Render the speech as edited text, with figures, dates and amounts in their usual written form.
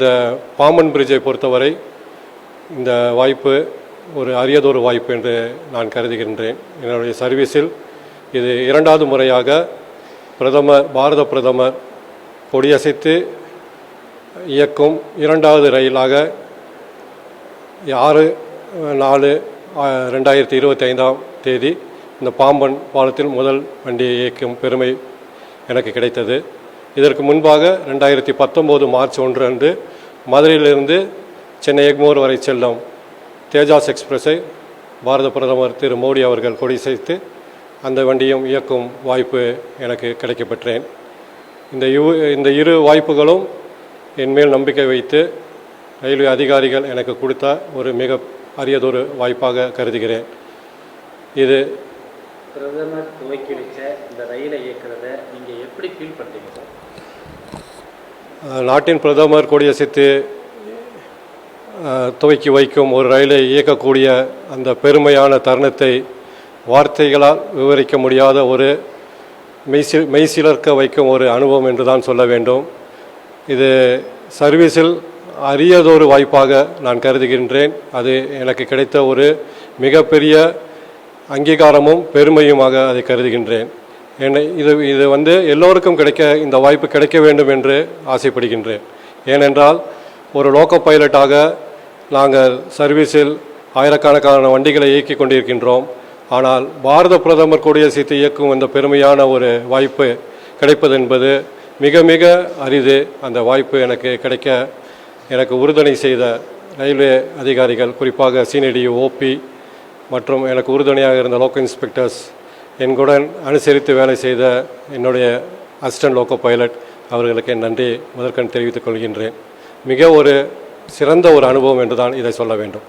இந்த பாம்பன் பிரிட்ஜை பொறுத்தவரை இந்த வாய்ப்பு ஒரு அரியதொரு வாய்ப்பு என்று நான் கருதுகின்றேன். என்னுடைய சர்வீஸில் இது இரண்டாவது முறையாக பாரத பிரதமர் கொடியசைத்து இயக்கும் இரண்டாவது ரயிலாக 6/4/2025 இந்த பாம்பன் பாலத்தில் முதல் வண்டியை இயக்கும் பெருமை எனக்கு கிடைத்தது. இதற்கு முன்பாக 2019 மார்ச் 1 அன்று மதுரையிலிருந்து சென்னை எக்மோர் வரை செல்லும் தேஜாஸ் எக்ஸ்பிரஸை பாரத பிரதமர் திரு மோடி அவர்கள் கொடியசைத்து அந்த வண்டியும் இயக்கும் வாய்ப்பு எனக்கு கிடைக்கப்பெற்றேன். இந்த இரு வாய்ப்புகளும் என்மேல் நம்பிக்கை வைத்து ரயில்வே அதிகாரிகள் எனக்கு கொடுத்த ஒரு மிக அரியதொரு வாய்ப்பாக கருதுகிறேன். இது பிரதமர் துவக்கி வச்ச இந்த ரயிலை இயக்கிறத நீங்கள் எப்படி ஃபீல் பண்ணுறீங்க சார்? நாட்டின் பிரதமர் கொடியசைத்து துவக்கி வைக்கும் ஒரு ரயிலை இயக்கக்கூடிய அந்த பெருமையான தருணத்தை வார்த்தைகளால் விவரிக்க முடியாத ஒரு மெய்சிலர்க்க வைக்கும் ஒரு அனுபவம் என்று தான் சொல்ல வேண்டும். இது சர்வீஸில் அரியதொரு வாய்ப்பாக நான் கருதுகின்றேன். அது எனக்கு கிடைத்த ஒரு மிகப்பெரிய அங்கீகாரமும் பெருமையுமாக அதை கருதுகின்றேன். இது எல்லோருக்கும் இந்த வாய்ப்பு கிடைக்க வேண்டும் என்று ஆசைப்படுகின்றேன். ஏனென்றால் ஒரு லோக்கோ பைலட்டாக நாங்கள் சர்வீஸில் ஆயிரக்கணக்கான வண்டிகளை இயக்கி கொண்டிருக்கின்றோம். ஆனால் பாரத பிரதமர் கொடியசைத்து இயக்கும் இந்த பெருமையான ஒரு வாய்ப்பு கிடைப்பது என்பது மிக மிக அரிது. அந்த வாய்ப்பு எனக்கு கிடைக்க எனக்கு உறுதுணை செய்த ரயில்வே அதிகாரிகள், குறிப்பாக சீனியர் ஓபி மற்றும் எனக்கு உறுதுணையாக இருந்த லோக்கோ இன்ஸ்பெக்டர்ஸ், என்குடன் அனுசரித்து வேலை செய்த என்னுடைய அசிஸ்டன்ட் லோக்கோ பைலட் அவர்களுக்கு என் நன்றி முதற்கண் தெரிவித்துக் கொள்கின்றேன். மிக ஒரு சிறந்த ஒரு அனுபவம் என்று தான் இதை சொல்ல வேண்டும்.